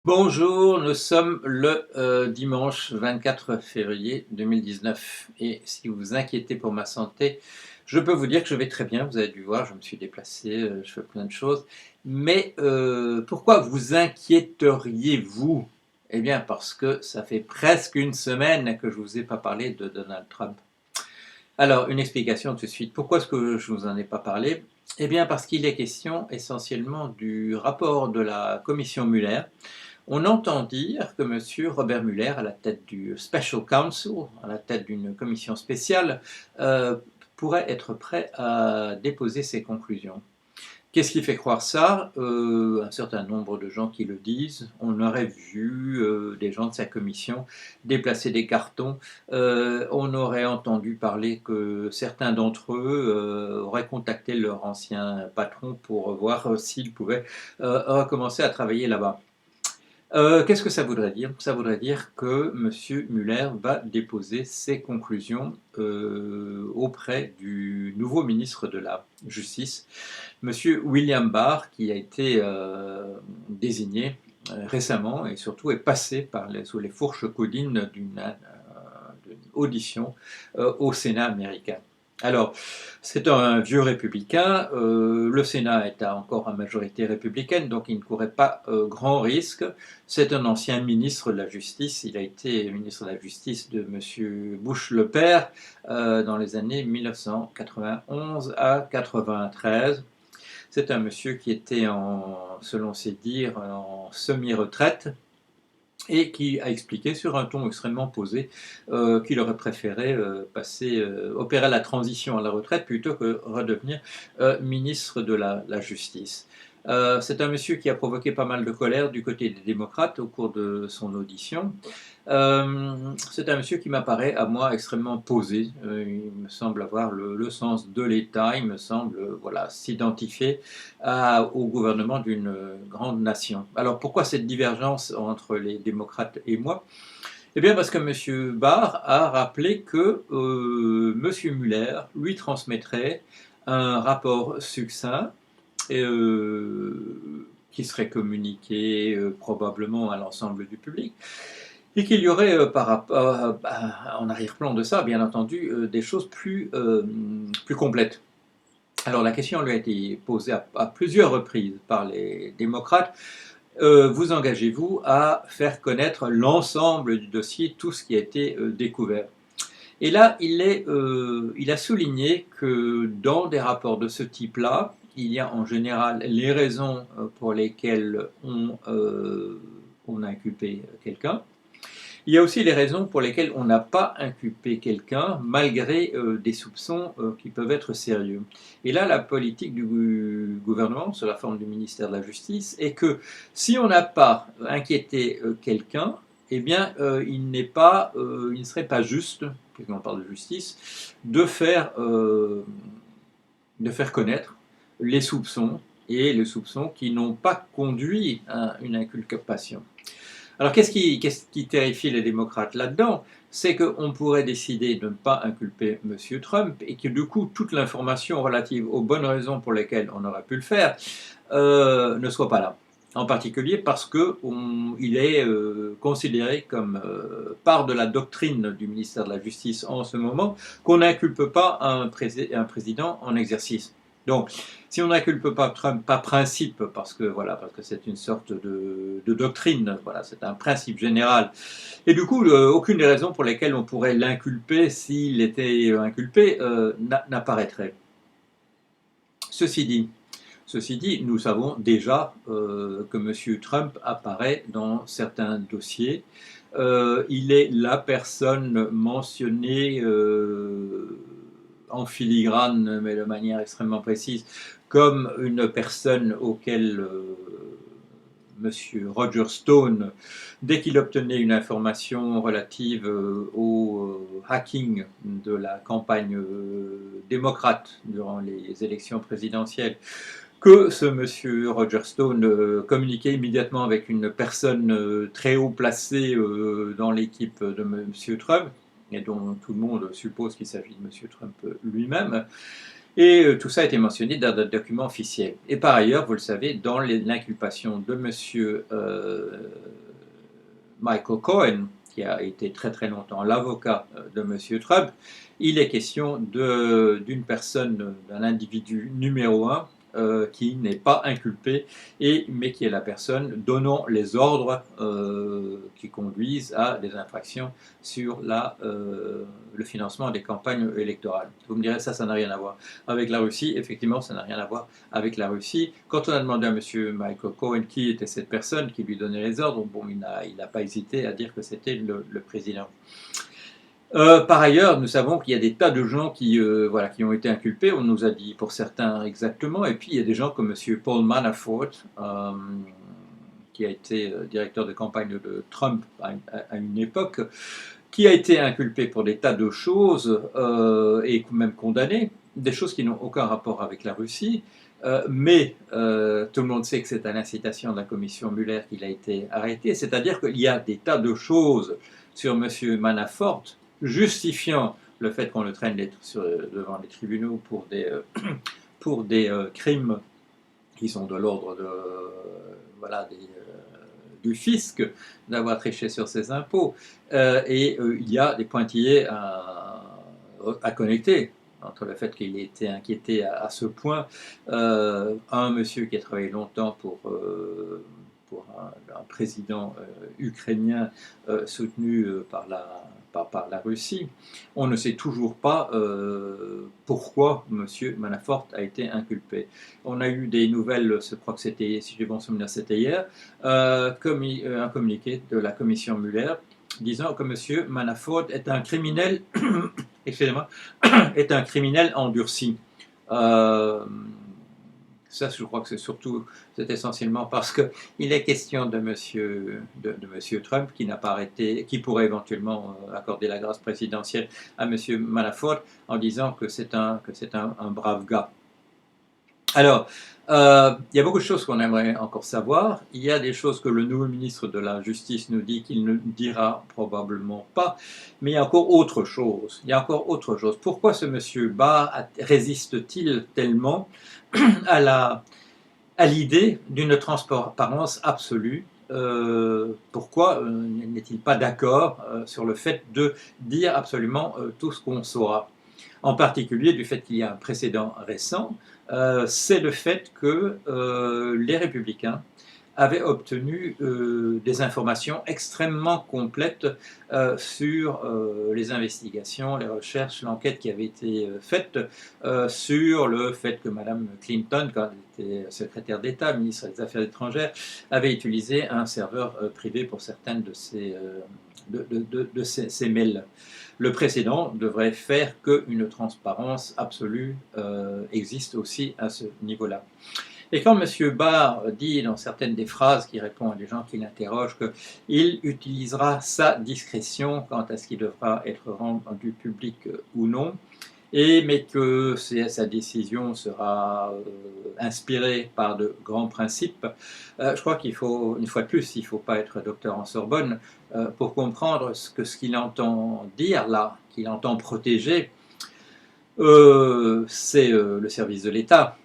Bonjour, nous sommes le dimanche 24 février 2019 et si vous vous inquiétez pour ma santé, je peux vous dire que je vais très bien. Vous avez dû voir, je me suis déplacé, je fais plein de choses. Mais pourquoi vous inquiéteriez-vous? Eh bien parce que ça fait presque une semaine que je ne vous ai pas parlé de Donald Trump. Alors, une explication tout de suite. Pourquoi est-ce que je ne vous en ai pas parlé? Eh bien parce qu'il est question essentiellement du rapport de la commission Mueller. On entend dire que M. Robert Mueller, à la tête du Special Counsel, à la tête d'une commission spéciale, pourrait être prêt à déposer ses conclusions. Qu'est-ce qui fait croire ça? Un certain nombre de gens qui le disent. On aurait vu des gens de sa commission déplacer des cartons. On aurait entendu parler que certains d'entre eux auraient contacté leur ancien patron pour voir s'ils pouvaient recommencer à travailler là-bas. Qu'est-ce que ça voudrait dire? Ça voudrait dire que M. Mueller va déposer ses conclusions auprès du nouveau ministre de la Justice, M. William Barr, qui a été désigné récemment et surtout est passé sous les fourches codines d'une audition au Sénat américain. Alors, c'est un vieux républicain, le Sénat est encore à majorité républicaine, donc il ne courait pas grand risque. C'est un ancien ministre de la Justice, il a été ministre de la Justice de M. Bush le père dans les années 1991 à 93. C'est un monsieur qui était, selon ses dires, en semi-retraite et qui a expliqué sur un ton extrêmement posé qu'il aurait préféré opérer la transition à la retraite plutôt que redevenir ministre de la Justice. C'est un monsieur qui a provoqué pas mal de colère du côté des démocrates au cours de son audition. C'est un monsieur qui m'apparaît à moi extrêmement posé. Il me semble avoir le sens de l'État, il me semble voilà, s'identifier au gouvernement d'une grande nation. Alors pourquoi cette divergence entre les démocrates et moi? Eh bien parce que M. Barr a rappelé que M. Mueller lui transmettrait un rapport succinct qui serait communiqué probablement à l'ensemble du public et qu'il y aurait en arrière-plan de ça, bien entendu, des choses plus complètes. Alors la question lui a été posée à plusieurs reprises par les démocrates. Vous engagez-vous à faire connaître l'ensemble du dossier, tout ce qui a été découvert? Et là, il a souligné que dans des rapports de ce type-là, il y a en général les raisons pour lesquelles on a inculpé quelqu'un. Il y a aussi les raisons pour lesquelles on n'a pas inculpé quelqu'un malgré des soupçons qui peuvent être sérieux. Et là, la politique du gouvernement, sous la forme du ministère de la Justice, est que si on n'a pas inquiété quelqu'un, eh bien, il ne serait pas juste, puisqu'on parle de justice, de faire connaître les soupçons et les soupçons qui n'ont pas conduit à une inculpation. Alors, qu'est-ce qui terrifie les démocrates là-dedans? C'est qu'on pourrait décider de ne pas inculper M. Trump et que du coup, toute l'information relative aux bonnes raisons pour lesquelles on aurait pu le faire ne soit pas là. En particulier parce qu'il est considéré comme part de la doctrine du ministère de la Justice en ce moment qu'on n'inculpe pas un président en exercice. Donc, si on n'inculpe pas Trump, pas principe, parce que c'est une sorte de doctrine, voilà, c'est un principe général. Et du coup, aucune des raisons pour lesquelles on pourrait l'inculper, s'il était inculpé, n'apparaîtrait. Ceci dit, nous savons déjà que M. Trump apparaît dans certains dossiers. Il est la personne mentionnée en filigrane, mais de manière extrêmement précise, comme une personne auquel M. Roger Stone, dès qu'il obtenait une information relative au hacking de la campagne démocrate durant les élections présidentielles, que ce monsieur Roger Stone communiquait immédiatement avec une personne très haut placée dans l'équipe de monsieur Trump, et dont tout le monde suppose qu'il s'agit de monsieur Trump lui-même. Et tout ça a été mentionné dans des documents officiels. Et par ailleurs, vous le savez, dans l'inculpation de M. Michael Cohen, qui a été très très longtemps l'avocat de M. Trump, il est question d'une personne, d'un individu numéro un, qui n'est pas inculpé, mais qui est la personne donnant les ordres qui conduisent à des infractions sur le financement des campagnes électorales. Vous me direz, ça n'a rien à voir avec la Russie. Effectivement, ça n'a rien à voir avec la Russie. Quand on a demandé à M. Michael Cohen qui était cette personne qui lui donnait les ordres, bon, il n'a pas hésité à dire que c'était le président. Par ailleurs, nous savons qu'il y a des tas de gens qui ont été inculpés, on nous a dit pour certains exactement, et puis il y a des gens comme M. Paul Manafort, qui a été directeur de campagne de Trump à une époque, qui a été inculpé pour des tas de choses et même condamné, des choses qui n'ont aucun rapport avec la Russie, mais tout le monde sait que c'est à l'incitation de la commission Mueller qu'il a été arrêté, c'est-à-dire qu'il y a des tas de choses sur M. Manafort justifiant le fait qu'on le traîne devant les tribunaux pour des crimes qui sont de l'ordre du fisc, d'avoir triché sur ses impôts. Il y a des pointillés à connecter entre le fait qu'il ait été inquiété à ce point. Un monsieur qui a travaillé longtemps pour un président ukrainien soutenu par la Russie. On ne sait toujours pas pourquoi M. Manafort a été inculpé. On a eu des nouvelles, je crois que c'était, si j'ai bon souvenir, c'était hier, un communiqué de la commission Mueller disant que M. Manafort est un criminel, excusez-moi, est un criminel endurci. Ça, je crois que c'est essentiellement parce qu'il est question de monsieur Trump qui n'a pas arrêté, qui pourrait éventuellement accorder la grâce présidentielle à M. Manafort en disant que c'est un brave gars. Alors, il y a beaucoup de choses qu'on aimerait encore savoir. Il y a des choses que le nouveau ministre de la Justice nous dit qu'il ne dira probablement pas. Mais il y a encore autre chose. Pourquoi ce monsieur Barr résiste-t-il tellement à l'idée d'une transparence absolue? Pourquoi n'est-il pas d'accord sur le fait de dire absolument tout ce qu'on saura? En particulier du fait qu'il y a un précédent récent, c'est le fait que les républicains avaient obtenu des informations extrêmement complètes sur les investigations, les recherches, l'enquête qui avait été faite sur le fait que Mme Clinton, quand elle était secrétaire d'État, ministre des Affaires étrangères, avait utilisé un serveur privé pour certaines de ses mails. Le précédent devrait faire qu'une transparence absolue existe aussi à ce niveau-là. Et quand M. Barr dit dans certaines des phrases qui répondent à des gens qui l'interrogent qu'il utilisera sa discrétion quant à ce qui devra être rendu public ou non, mais que sa décision sera inspirée par de grands principes, je crois qu'il faut, une fois de plus, il ne faut pas être docteur en Sorbonne pour comprendre ce qu'il entend dire là, qu'il entend protéger, c'est le service de l'État.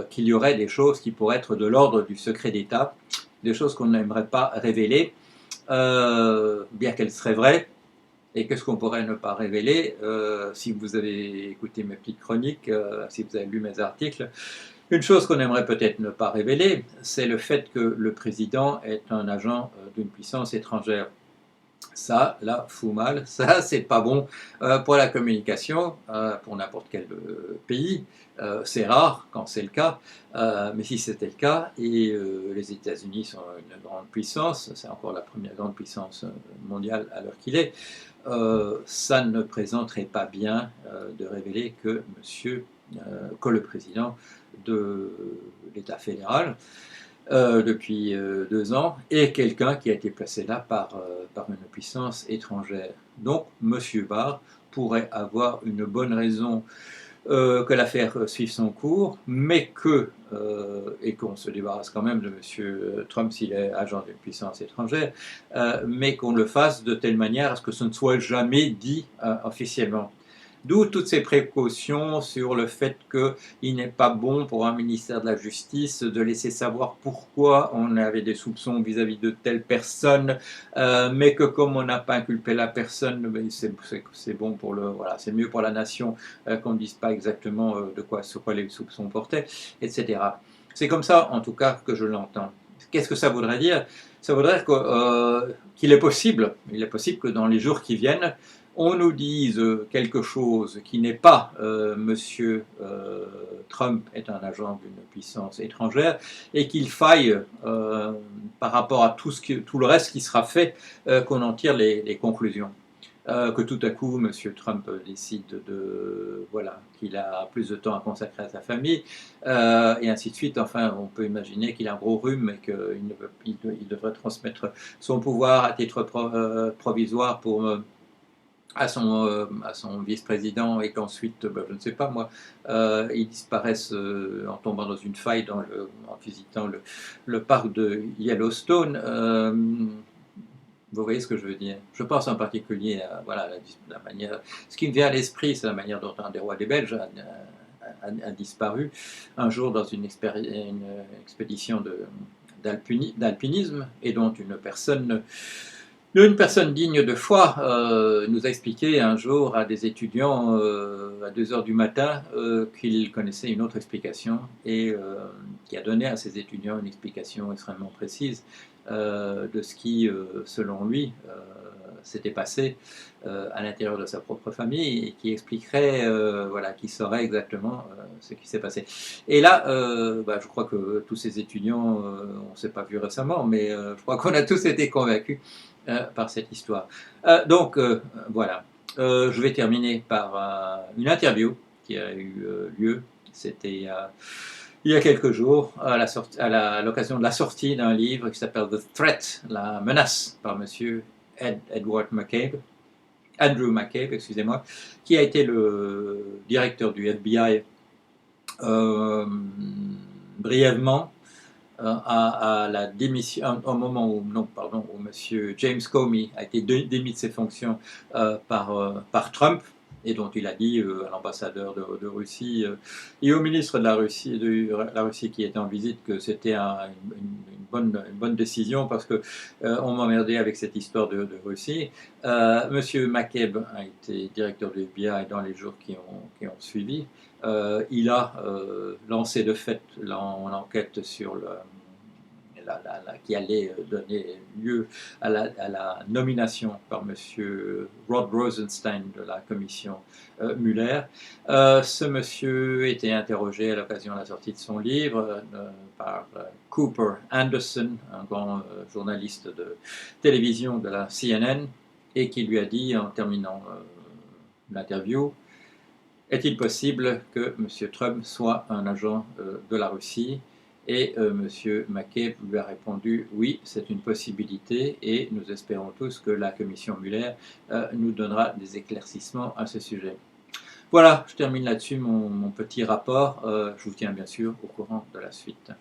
Qu'il y aurait des choses qui pourraient être de l'ordre du secret d'État, des choses qu'on n'aimerait pas révéler, bien qu'elles seraient vraies. Et qu'est-ce qu'on pourrait ne pas révéler si vous avez écouté mes petites chroniques, si vous avez lu mes articles? Une chose qu'on aimerait peut-être ne pas révéler, c'est le fait que le président est un agent d'une puissance étrangère. Ça, là, fout mal. Ça, c'est pas bon pour la communication, pour n'importe quel pays. C'est rare quand c'est le cas, mais si c'était le cas, et les États-Unis sont une grande puissance, c'est encore la première grande puissance mondiale à l'heure qu'il est, ça ne présenterait pas bien de révéler que le président de l'État fédéral, depuis 2 ans, est quelqu'un qui a été placé là par une puissance étrangère. Donc, M. Barr pourrait avoir une bonne raison que l'affaire suive son cours, mais et qu'on se débarrasse quand même de M. Trump s'il est agent d'une puissance étrangère, mais qu'on le fasse de telle manière à ce que ce ne soit jamais dit officiellement. D'où toutes ces précautions sur le fait qu'il n'est pas bon pour un ministère de la Justice de laisser savoir pourquoi on avait des soupçons vis-à-vis de telle personne, mais que comme on n'a pas inculpé la personne, ben, c'est bon pour voilà, c'est mieux pour la nation qu'on ne dise pas exactement sur quoi les soupçons portaient, etc. C'est comme ça, en tout cas, que je l'entends. Qu'est-ce que ça voudrait dire? Ça voudrait qu'il est possible, il est possible que dans les jours qui viennent, on nous dise quelque chose qui n'est pas Monsieur Trump est un agent d'une puissance étrangère et qu'il faille, par rapport à tout le reste qui sera fait, qu'on en tire les conclusions. Que tout à coup, M. Trump décide voilà, qu'il a plus de temps à consacrer à sa famille, et ainsi de suite. Enfin, on peut imaginer qu'il a un gros rhume et qu'il devrait transmettre son pouvoir à titre provisoire à son vice-président et qu'ensuite, je ne sais pas moi, ils disparaissent en tombant dans une faille en visitant le parc de Yellowstone. Vous voyez ce que je veux dire? Je pense en particulier à voilà, la manière. Ce qui me vient à l'esprit, c'est la manière dont un des rois des Belges a disparu un jour dans une expédition d'alpinisme et dont une personne digne de foi nous a expliqué un jour à des étudiants à 2 heures du matin qu'il connaissait une autre explication et qui a donné à ces étudiants une explication extrêmement précise de ce qui, selon lui, s'était passé à l'intérieur de sa propre famille et qui expliquerait, voilà, qui saurait exactement ce qui s'est passé. Et là, je crois que tous ces étudiants, on ne s'est pas vu récemment, mais je crois qu'on a tous été convaincus par cette histoire. Voilà. Je vais terminer par une interview qui a eu lieu. C'était il y a quelques jours, à l'occasion de la sortie d'un livre qui s'appelle The Threat, la menace, par monsieur Andrew McCabe, excusez-moi, qui a été le directeur du FBI brièvement à la démission, au moment où, non, pardon, où M. James Comey a été démis de ses fonctions par Trump, et dont il a dit à l'ambassadeur de Russie et au ministre de la Russie qui était en visite que c'était une bonne décision parce que on m'emmerdait avec cette histoire de Russie. Monsieur McCabe a été directeur du FBI dans les jours qui ont suivi. Il a lancé de fait l'enquête sur qui allait donner lieu à la nomination par M. Rod Rosenstein de la commission Mueller. Ce monsieur était interrogé à l'occasion de la sortie de son livre par Cooper Anderson, un grand journaliste de télévision de la CNN, et qui lui a dit en terminant l'interview: est-il possible que M. Trump soit un agent de la Russie? Et M. McCabe lui a répondu: oui, c'est une possibilité et nous espérons tous que la commission Mueller nous donnera des éclaircissements à ce sujet. Voilà, je termine là-dessus mon petit rapport. Je vous tiens bien sûr au courant de la suite.